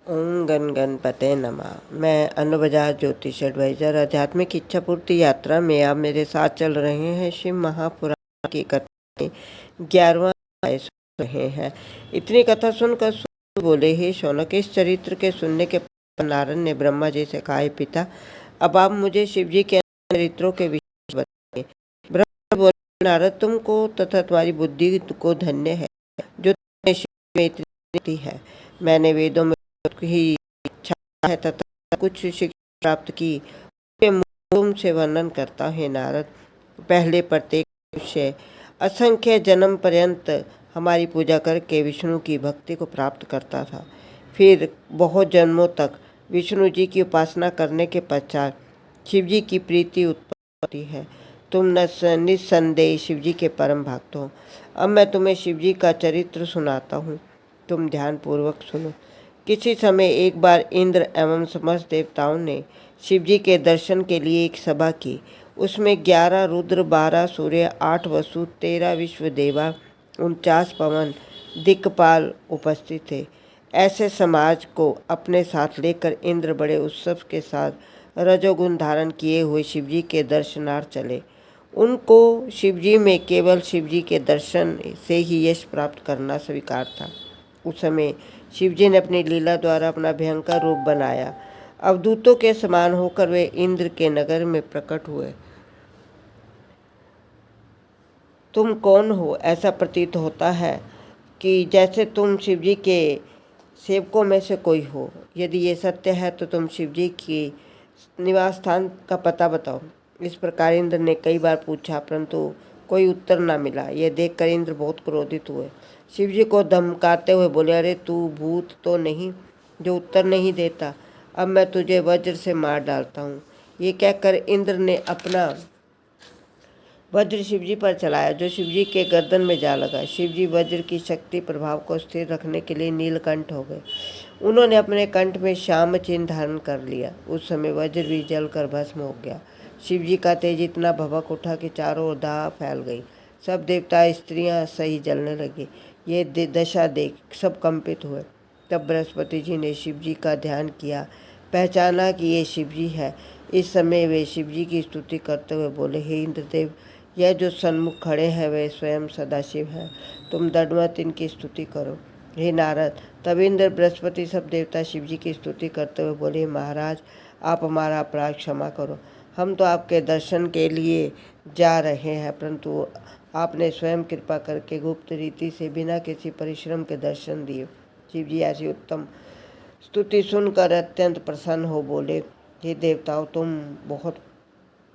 ओम गण गणपते नमः। मैं अन्न बजाज ज्योतिष एडवाइजर आध्यात्मिक इच्छा पूर्ति यात्रा में आप मेरे साथ चल रहे हैं। शिव महापुराण की कथा 11वां अध्याय सुन रहे हैं। इतनी कथा सुनकर सूत बोले, हे शौनक, इस चरित्र के सुनने के बाद नारद ने ब्रह्मा जी से कहा, पिता, अब आप मुझे शिव जी के चरित्रों के विषय बताइए। ब्रह्मा बोले, नारद, तुमको तथा तुम्हारी बुद्धि को धन्य है जो तुम्हें शिव में इतनी है। मैंने वेदों में ही इच्छा है तथा कुछ शिक्षा प्राप्त की, तुम से वर्णन करता है। नारद, पहले प्रत्येक मनुष्य असंख्य जन्म पर्यंत हमारी पूजा करके विष्णु की भक्ति को प्राप्त करता था। फिर बहुत जन्मों तक विष्णु जी की उपासना करने के पश्चात शिव जी की प्रीति उत्पन्न होती है। तुम निस्संदेह शिव जी के परम भक्त हो। अब मैं तुम्हें शिव जी का चरित्र सुनाता हूँ, तुम ध्यान पूर्वक सुनो। किसी समय एक बार इंद्र एवं समस्त देवताओं ने शिव जी के दर्शन के लिए एक सभा की। उसमें 11 रुद्र, 12 सूर्य, 8 वसु, 13 विश्व देवा, 49 पवन दिक्पाल उपस्थित थे। ऐसे समाज को अपने साथ लेकर इंद्र बड़े उत्सव के साथ रजोगुण धारण किए हुए शिव जी के दर्शनार्थ चले। उनको शिव जी में केवल शिव जी के दर्शन से ही यश प्राप्त करना स्वीकार था। उस समय शिव जी ने अपनी लीला द्वारा अपना भयंकर रूप बनाया। अवधूतों के समान होकर वे इंद्र के नगर में प्रकट हुए। तुम कौन हो? ऐसा प्रतीत होता है कि जैसे तुम शिव जी के सेवकों में से कोई हो। यदि ये सत्य है तो तुम शिव जी की निवास स्थान का पता बताओ। इस प्रकार इंद्र ने कई बार पूछा, परंतु कोई उत्तर न मिला। यह देखकर इंद्र बहुत क्रोधित हुए। शिव जी को धमकाते हुए बोले, अरे तू भूत तो नहीं जो उत्तर नहीं देता? अब मैं तुझे वज्र से मार डालता हूँ। ये कहकर इंद्र ने अपना वज्र शिव जी पर चलाया, जो शिव जी के गर्दन में जा लगा। शिव जी वज्र की शक्ति प्रभाव को स्थिर रखने के लिए नीलकंठ हो गए। उन्होंने अपने कंठ में श्याम चिन्ह धारण कर लिया। उस समय वज्र भी जलकर भस्म हो गया। शिव जी का तेज इतना भभक उठा कि चारों ओर दाह फैल गई। सब देवता स्त्रियां सही जलने लगे। ये दशा देख सब कंपित हुए। तब बृहस्पति जी ने शिव जी का ध्यान किया, पहचाना कि ये शिव जी है। इस समय वे शिव जी की स्तुति करते हुए बोले, हे इंद्रदेव, यह जो सन्मुख खड़े हैं वे स्वयं सदाशिव हैं। तुम दंडवत इनकी स्तुति करो। हे नारद, तब इंद्र, बृहस्पति, सब देवता शिव जी की स्तुति करते हुए बोले, महाराज, आप हमारा अपराध क्षमा करो। हम तो आपके दर्शन के लिए जा रहे हैं, परंतु आपने स्वयं कृपा करके गुप्त रीति से बिना किसी परिश्रम के दर्शन दिए। शिव जी ऐसी उत्तम स्तुति सुनकर अत्यंत प्रसन्न हो बोले, हे देवताओं, तुम बहुत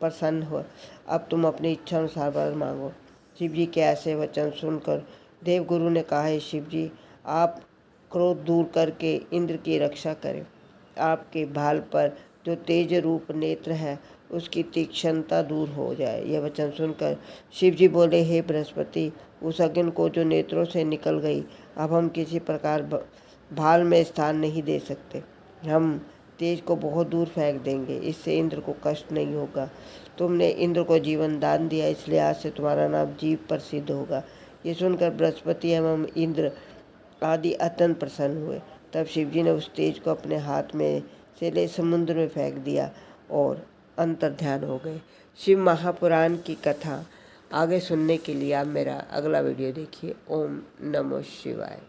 प्रसन्न हो। अब तुम अपनी इच्छा अनुसार वर मांगो। शिव जी के ऐसे वचन सुनकर देवगुरु ने कहा, हे शिव जी, आप क्रोध दूर करके इंद्र की रक्षा करें। आपके भाल पर जो तेज रूप नेत्र है उसकी तीक्ष्णता दूर हो जाए। यह वचन सुनकर शिव जी बोले, हे बृहस्पति, उस अग्नि को जो नेत्रों से निकल गई, अब हम किसी प्रकार भाल में स्थान नहीं दे सकते। हम तेज को बहुत दूर फेंक देंगे, इससे इंद्र को कष्ट नहीं होगा। तुमने इंद्र को जीवन दान दिया, इसलिए आज से तुम्हारा नाम जीव प्रसिद्ध होगा। ये सुनकर बृहस्पति एवं इंद्र आदि अत्यंत प्रसन्न हुए। तब शिव जी ने उस तेज को अपने हाथ में से ले समुद्र में फेंक दिया और अंतर्ध्यान हो गए। शिव महापुराण की कथा आगे सुनने के लिए आप मेरा अगला वीडियो देखिए। ओम नमो शिवाय।